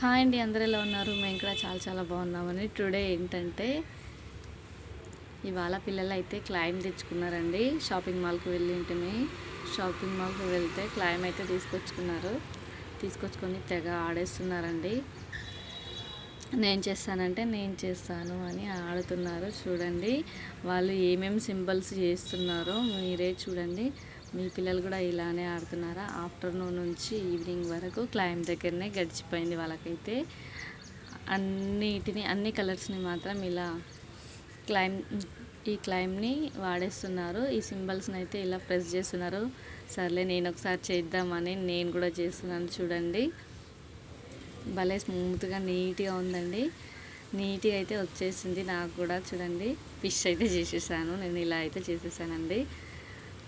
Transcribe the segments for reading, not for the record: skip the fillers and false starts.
Hi అండి, అందరూ ఎలా ఉన్నారు? మేము కూడా చాలా చాలా బాగున్నామని. టుడే ఏంటంటే ఇవాళ పిల్లలు అయితే క్లైమ్ తెచ్చుకున్నారండి. షాపింగ్ మాల్కి షాపింగ్ మాల్కి వెళ్తే క్లైమ్ అయితే తీసుకొచ్చుకొని తెగ ఆడేస్తున్నారండి. నేను చేస్తానంటే నేను చేస్తాను అని ఆడుతున్నారు. చూడండి వాళ్ళు ఏమేమి సింబల్స్ చేస్తున్నారో మీరే చూడండి. మీ పిల్లలు కూడా ఇలానే ఆడుతున్నారా? ఆఫ్టర్నూన్ నుంచి ఈవినింగ్ వరకు క్లైమ్ దగ్గరనే గడిచిపోయింది వాళ్ళకైతే. అన్ని కలర్స్ని మాత్రం ఇలా ఈ క్లైమ్ని వాడేస్తున్నారు. ఈ సింబల్స్ని అయితే ఇలా ప్రెస్ చేస్తున్నారు. సర్లే నేను ఒకసారి చేద్దామని నేను కూడా చేస్తున్నాను. చూడండి భలే స్మూత్గా నీట్గా ఉందండి. నీట్గా అయితే వచ్చేసింది నాకు కూడా. చూడండి ఫిష్ అయితే చేసేసాను. నేను ఇలా అయితే చేసేసానండి.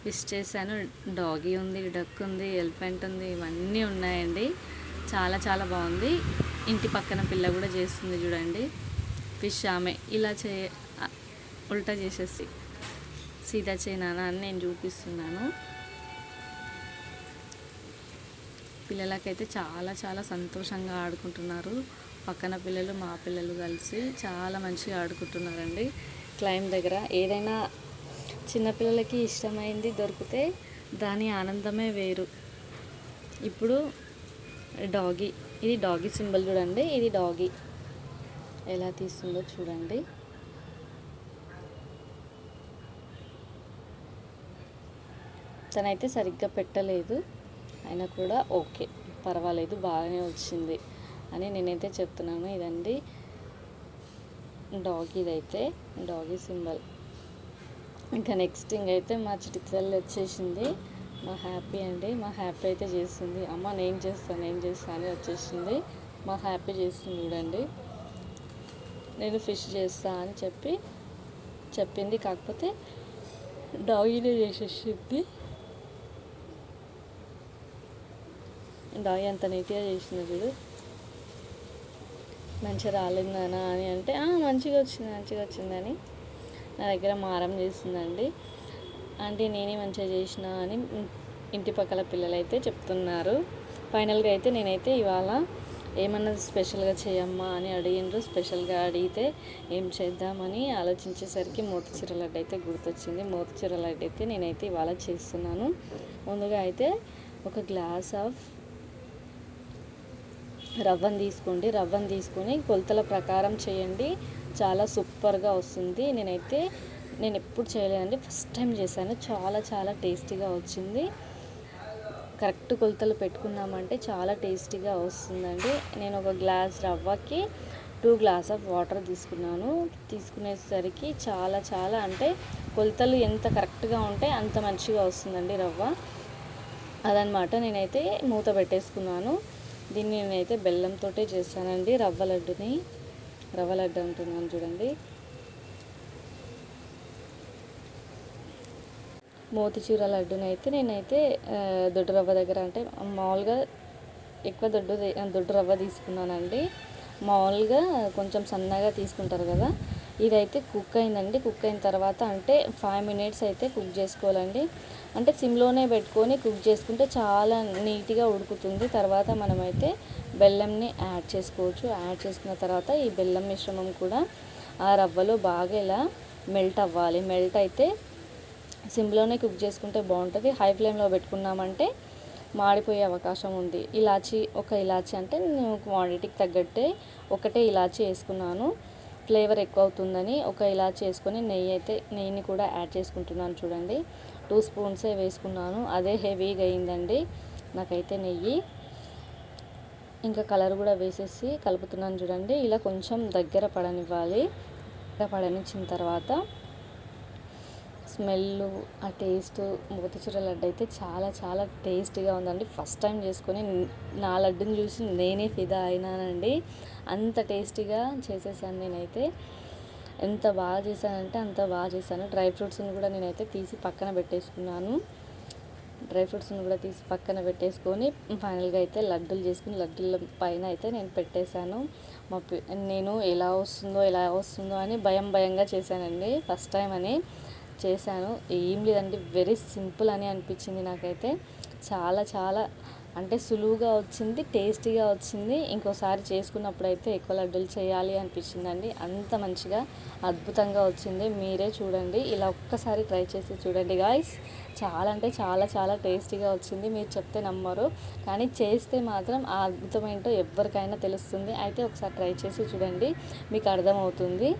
ఫిష్ చేశాను. డాగీ ఉంది, డక్ ఉంది, ఎలిఫెంట్ ఉంది, ఇవన్నీ ఉన్నాయండి. చాలా చాలా బాగుంది. ఇంటి పక్కన పిల్ల కూడా చేస్తుంది చూడండి. ఫిష్ ఆమె ఇలా ఉల్టా చేసేసి సీదా చేయనానా అని నేను చూపిస్తున్నాను. పిల్లలకైతే చాలా చాలా సంతోషంగా ఆడుకుంటున్నారు. పక్కన పిల్లలు మా పిల్లలు కలిసి చాలా మంచిగా ఆడుకుంటున్నారండి. క్లైమ్ దగ్గర ఏదైనా చిన్నపిల్లలకి ఇష్టమైంది దొరికితే దాని ఆనందమే వేరు. ఇప్పుడు ఇది డాగీ సింబల్ చూడండి. ఇది డాగీ ఎలా తీస్తుందో చూడండి. తనైతే సరిగ్గా పెట్టలేదు, అయినా కూడా ఓకే పర్వాలేదు బాగానే వచ్చింది అని నేనైతే చెప్తున్నాను. ఇదండి డాగీ సింబల్. ఇంకా నెక్స్ట్ ఇంకైతే మా చిటికల్లి వచ్చేసింది. మా హ్యాపీ అయితే చేస్తుంది. అమ్మ నేను చేస్తాను అని వచ్చేసింది. మా హ్యాపీ చేస్తుంది చూడండి. నేను ఫిష్ చేస్తా అని చెప్పింది, కాకపోతే డాగీనే చేసేసింది. డాగీ అంత నీట్గా చేసింది చూడు. మంచిగా రాలేదనా అని అంటే మంచిగా వచ్చిందని నా దగ్గర మారం చేస్తుందండి. అంటే నేనే మంచిగా చేసిన అని ఇంటి పక్కల పిల్లలు అయితే చెప్తున్నారు. ఫైనల్గా అయితే నేనైతే ఇవాళ ఏమన్నా స్పెషల్గా చేయమ్మా అని అడిగిండ్రు. స్పెషల్గా అడిగితే ఏం చేద్దామని ఆలోచించేసరికి మోతిచూర లడ్డు అయితే గుర్తొచ్చింది. మోతిచూర లడ్డు అయితే నేనైతే ఇవాళ చేస్తున్నాను. ముందుగా అయితే ఒక గ్లాస్ ఆఫ్ రవ్వను తీసుకొని కొలతల ప్రకారం చేయండి. చాలా సూపర్గా వస్తుంది. నేను ఎప్పుడు చేయలేదండి, ఫస్ట్ టైం చేశాను. చాలా చాలా టేస్టీగా వచ్చింది. కరెక్ట్ కొలతలు పెట్టుకున్నామంటే చాలా టేస్టీగా వస్తుందండి. నేను ఒక గ్లాస్ రవ్వకి 2 గ్లాస్ ఆఫ్ వాటర్ తీసుకునేసరికి చాలా చాలా అంటే కొలతలు ఎంత కరెక్ట్గా ఉంటే అంత మంచిగా వస్తుందండి రవ్వ. అదనమాట. నేనైతే మూత పెట్టేసుకున్నాను. దీన్ని నేనైతే బెల్లంతో చేస్తానండి. రవ్వ లడ్డు అంటున్నాను చూడండి. మోతిచూర లడ్డునైతే నేనైతే దొడ్డు రవ్వ దగ్గర అంటే మామూలుగా ఎక్కువ దొడ్డు రవ్వ తీసుకున్నానండి. మామూలుగా కొంచెం సన్నగా తీసుకుంటారు కదా. ఇదైతే కుక్ అయిందండి. కుక్ అయిన తర్వాత అంటే 5 మినిట్స్ అయితే కుక్ చేసుకోవాలండి. అంటే సిమ్లోనే పెట్టుకొని కుక్ చేసుకుంటే చాలా నీట్గా ఉడుకుతుంది. తర్వాత మనమైతే బెల్లంని యాడ్ చేసుకోవచ్చు. యాడ్ చేసుకున్న తర్వాత ఈ బెల్లం మిశ్రమం కూడా ఆ రవ్వలో బాగా ఇలా మెల్ట్ అవ్వాలి. మెల్ట్ అయితే సిమ్లోనే కుక్ చేసుకుంటే బాగుంటుంది. హై ఫ్లేమ్లో పెట్టుకున్నామంటే మాడిపోయే అవకాశం ఉంది. ఒక ఇలాచీ అంటే నేను క్వాంటిటీకి తగ్గట్టే ఒకటే ఇలాచీ వేసుకున్నాను. ఫ్లేవర్ ఎక్కువ అవుతుందని ఒక ఇలాచీ వేసుకొని నెయ్యిని కూడా యాడ్ చేసుకుంటున్నాను చూడండి. 2 స్పూన్సే వేసుకున్నాను. అదే హెవీగా అయిందండి నాకైతే నెయ్యి. ఇంకా కలర్ కూడా వేసేసి కలుపుతున్నాను చూడండి. ఇలా కొంచెం దగ్గర పడనిచ్చిన తర్వాత స్మెల్, ఆ టేస్ట్, మోతిచూర లడ్డు అయితే చాలా చాలా టేస్టీగా ఉందండి. ఫస్ట్ టైం చేసుకొని నా లడ్డుని చూసి నేనే ఫిదా అయినానండి. అంత టేస్టీగా చేసేసాను నేనైతే. ఎంత బాగా చేశానంటే అంత బాగా చేశాను. డ్రై ఫ్రూట్స్ని కూడా నేనైతే తీసి పక్కన పెట్టేసుకొని ఫైనల్గా అయితే లడ్డూలు చేసుకుని లడ్డూల పైన అయితే నేను పెట్టేశాను. నేను ఎలా వస్తుందో అని భయంగా చేశానండి. ఫస్ట్ టైం అని చేశాను. ఏం లేదండి, వెరీ సింపుల్ అని అనిపించింది నాకైతే. చాలా చాలా అంటే సులువుగా వచ్చింది, టేస్టీగా వచ్చింది. ఇంకోసారి చేసుకున్నప్పుడు అయితే ఎక్కువ లడ్డూలు చేయాలి అనిపించిందండి. అంత మంచిగా అద్భుతంగా వచ్చింది. మీరే చూడండి, ఇలా ఒక్కసారి ట్రై చేసి చూడండి గాయ్స్. చాలా అంటే చాలా చాలా టేస్టీగా వచ్చింది. మీరు చెప్తే నమ్మరు, కానీ చేస్తే మాత్రం ఆ అద్భుతం ఏంటో ఎవరికైనా తెలుస్తుంది. అయితే ఒకసారి ట్రై చేసి చూడండి, మీకు అర్థమవుతుంది.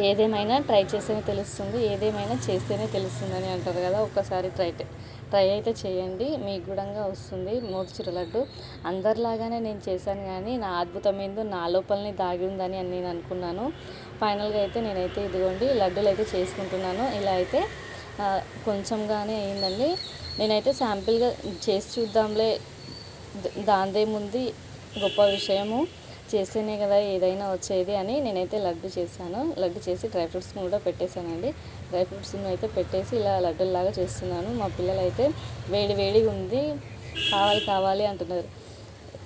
ఏదేమైనా ట్రై చేస్తేనే తెలుస్తుంది, ఏదేమైనా చేస్తేనే తెలుస్తుంది అని అంటారు కదా. ఒక్కసారి ట్రై అయితే చేయండి, మీకు కూడా వస్తుంది మోతిచూర లడ్డు. అందరిలాగానే నేను చేశాను, కానీ నా అద్భుతం ఏందో నా లోపలనే దాగి ఉందని నేను అనుకున్నాను. ఫైనల్గా అయితే నేనైతే ఇదిగోండి లడ్డూలు అయితే చేసుకుంటున్నాను. ఇలా అయితే కొంచెంగానే అయిందండి. నేనైతే శాంపిల్గా చేసి చూద్దాంలే, దాందేముంది, గొప్ప విషయము చేస్తేనే కదా ఏదైనా వచ్చేది అని నేనైతే లడ్డు చేశాను. లడ్డు చేసి డ్రై ఫ్రూట్స్ని కూడా పెట్టేశానండి. డ్రై ఫ్రూట్స్ని అయితే పెట్టేసి ఇలా లడ్డులాగా చేస్తున్నాను. మా పిల్లలు అయితే వేడి వేడిగా ఉంది, కావాలి కావాలి అంటున్నారు,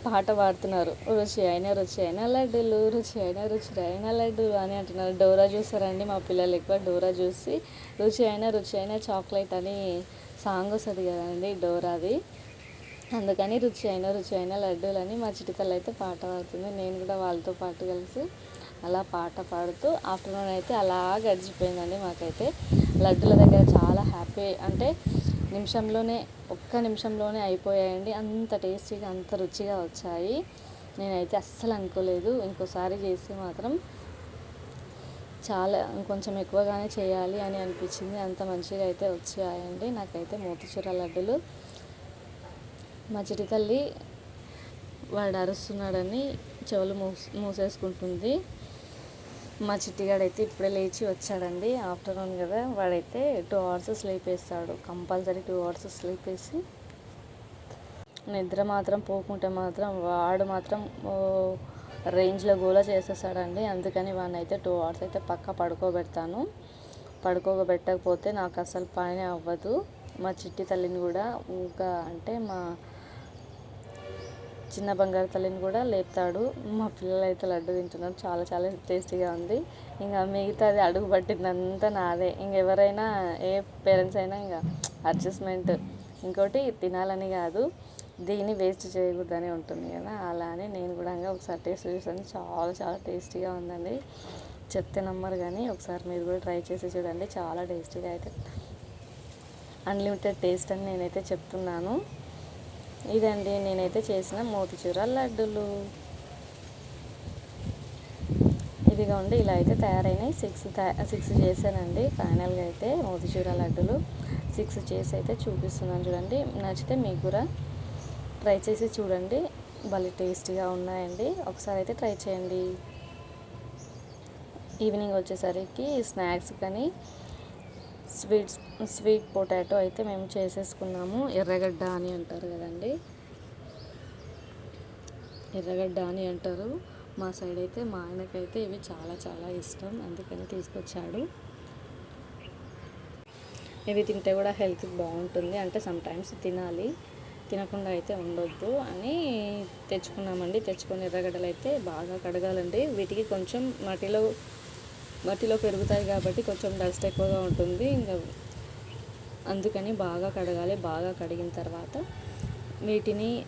పాట పాడుతున్నారు. రుచి అయిన లడ్డూలు, రుచి అయిన లడ్డూలు అని అంటున్నారు. డోరా చూస్తారండి మా పిల్లలు ఎక్కువ. డోరా చూసి రుచి అయిన చాక్లెట్ అని సాంగ్ వస్తుంది కదండి డోరాది. అందుకని రుచి అయిన లడ్డూలని మా చిటితల్లి అయితే పాట పాడుతుంది. నేను కూడా వాళ్ళతో పాటు కలిసి అలా పాట పాడుతూ ఆఫ్టర్నూన్ అయితే అలా గడిచిపోయిందండి. మాకైతే లడ్డూల దగ్గర చాలా హ్యాపీ, అంటే ఒక్క నిమిషంలోనే అయిపోయాయండి. అంత టేస్టీగా అంత రుచిగా వచ్చాయి. నేనైతే అస్సలు అనుకోలేదు. ఇంకోసారి చేస్తే మాత్రం చాలా కొంచెం ఎక్కువగానే చేయాలి అని అనిపించింది. అంత మంచిగా అయితే వచ్చాయండి నాకైతే మోతిచూర లడ్డూలు. మా చిటితల్లి వాడు అరుస్తున్నాడని చెవులు మూసేసుకుంటుంది. మా చిట్టిగాడైతే ఇప్పుడే లేచి వచ్చాడండి. ఆఫ్టర్నూన్ కదా, వాడైతే 2 hours స్లీప్ వేస్తాడు, కంపల్సరీ 2 hours స్లీప్ వేసి. నిద్ర మాత్రం పోకుంటే మాత్రం వాడు మాత్రం రేంజ్లో గోల చేసేస్తాడండి. అందుకని వాడిని అయితే 2 hours అయితే పక్కా పడుకోబెడతాను. పడుకోబెట్టకపోతే నాకు అసలు పని అవ్వదు. మా చిట్టి తల్లిని కూడా అంటే మా చిన్న బంగారు తల్లిని కూడా లేపుతాడు. మా పిల్లలు అయితే లడ్డు తింటున్నారు, చాలా చాలా టేస్టీగా ఉంది. ఇంకా మిగతాది అడుగు పట్టిందంతా నాదే. ఇంకెవరైనా ఏ పేరెంట్స్ అయినా ఇంకా అడ్జస్ట్మెంట్, ఇంకోటి తినాలని కాదు, దీన్ని వేస్ట్ చేయకూడదని ఉంటుంది కదా, అలా అని నేను కూడా ఒకసారి టేస్ట్ చూసాను. చాలా చాలా టేస్టీగా ఉందండి. చెప్తే నమ్మరు, కానీ ఒకసారి మీరు కూడా ట్రై చేసి చూడండి. చాలా టేస్టీగా అయితే, అన్లిమిటెడ్ టేస్ట్ అని నేనైతే చెప్తున్నాను. ఇదండి నేనైతే చేసిన మోతిచూర లడ్డూలు. ఇదిగా ఉండి ఇలా అయితే తయారైనాయి. 6 చేశానండి ఫైనల్గా అయితే మోతిచూర లడ్డూలు. 6 చేసి అయితే చూపిస్తున్నాను చూడండి. నచ్చితే మీకు కూడా ట్రై చేసి చూడండి, భలే టేస్టీగా ఉన్నాయండి. ఒకసారి అయితే ట్రై చేయండి. ఈవినింగ్ వచ్చేసరికి స్నాక్స్ కానీ స్వీట్ పొటాటో అయితే మేము చేసేసుకున్నాము. ఎర్రగడ్డ అని అంటారు కదండి, ఎర్రగడ్డ అని అంటారు మా సైడ్ అయితే. మా ఆయనకైతే ఇవి చాలా చాలా ఇష్టం, అందుకని తీసుకొచ్చాడు. ఇవి తింటే కూడా హెల్త్కి బాగుంటుంది, అంటే సమ్టైమ్స్ తినాలి, తినకుండా అయితే ఉండొద్దు అని తెచ్చుకున్నామండి. తెచ్చుకొని ఎర్రగడ్డలు అయితే బాగా కడగాలండి. వీటికి కొంచెం మట్టిలో పెరుగుతాయి కాబట్టి కొంచెం డస్ట్ ఎక్కువగా ఉంటుంది. ఇంకా అందుకని బాగా కడగాలి. బాగా కడిగిన తర్వాత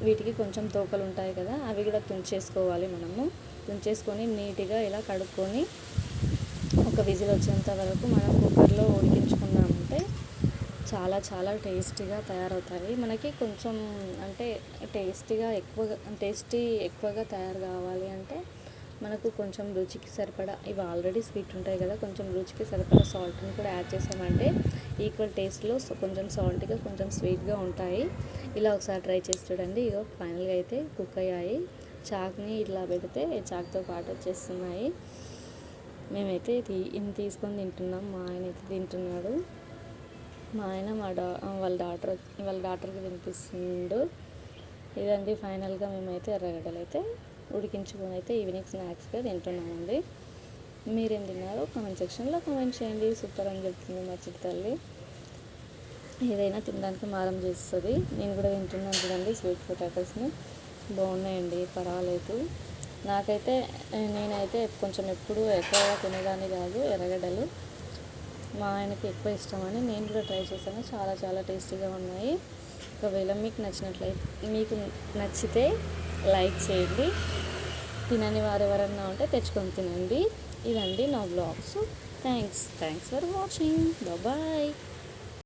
వీటికి కొంచెం తోకలు ఉంటాయి కదా, అవి కూడా తుంచేసుకోవాలి. తుంచేసుకొని నీట్గా ఇలా కడుక్కొని ఒక విజిల్ వచ్చేంత వరకు మనం కుక్కర్లో ఉడికించుకున్నామంటే చాలా చాలా టేస్టీగా తయారవుతాయి. మనకి కొంచెం అంటే టేస్టీ ఎక్కువగా తయారు కావాలి అంటే మనకు కొంచెం రుచికి సరిపడా, ఇవి ఆల్రెడీ స్వీట్ ఉంటాయి కదా, కొంచెం రుచికి సరిపడా సాల్ట్ని కూడా యాడ్ చేసామంటే ఈక్వల్ టేస్ట్లో కొంచెం సాల్ట్గా కొంచెం స్వీట్గా ఉంటాయి. ఇలా ఒకసారి ట్రై చేసి చూడండి. ఇగో ఫైనల్గా అయితే కుక్ అయ్యాయి. చాక్ని ఇట్లా పెడితే చాక్తో పాటు వచ్చేస్తున్నాయి. మేమైతే తీసుకొని తింటున్నాం. మా ఆయన అయితే తింటున్నాడు. మా ఆయన వాళ్ళ డాటర్కి తినిపిస్తుండు. ఇదండి ఫైనల్గా మేమైతే ఎర్రగడ్డలు అయితే ఉడికించుకొని అయితే ఈవినింగ్ స్నాక్స్గా తింటున్నామండి. మీరేం తిన్నారో కామెంట్ సెక్షన్లో కామెంట్ చేయండి. సూపర్ అని చెప్తుంది మా చిట్టి తల్లి. ఏదైనా తినడానికి మారం చేస్తుంది. నేను కూడా తింటున్నాను చూడండి స్వీట్ పొటాటోస్ని. బాగున్నాయండి, పర్వాలేదు. నేనైతే కొంచెం ఎప్పుడు ఎక్కువగా తినేదాన్ని కాదు ఎర్రగడ్డలు. మా ఆయనకి ఎక్కువ ఇష్టమని నేను కూడా ట్రై చేశాను. చాలా చాలా టేస్టీగా ఉన్నాయి. ఒకవేళ మీకు నచ్చితే లైక్ చేయండి. తినని వారు ఎవరన్నా ఉంటే తెచ్చుకొని తినండి. ఇదండి నా vlogs. Thanks for watching. Bye.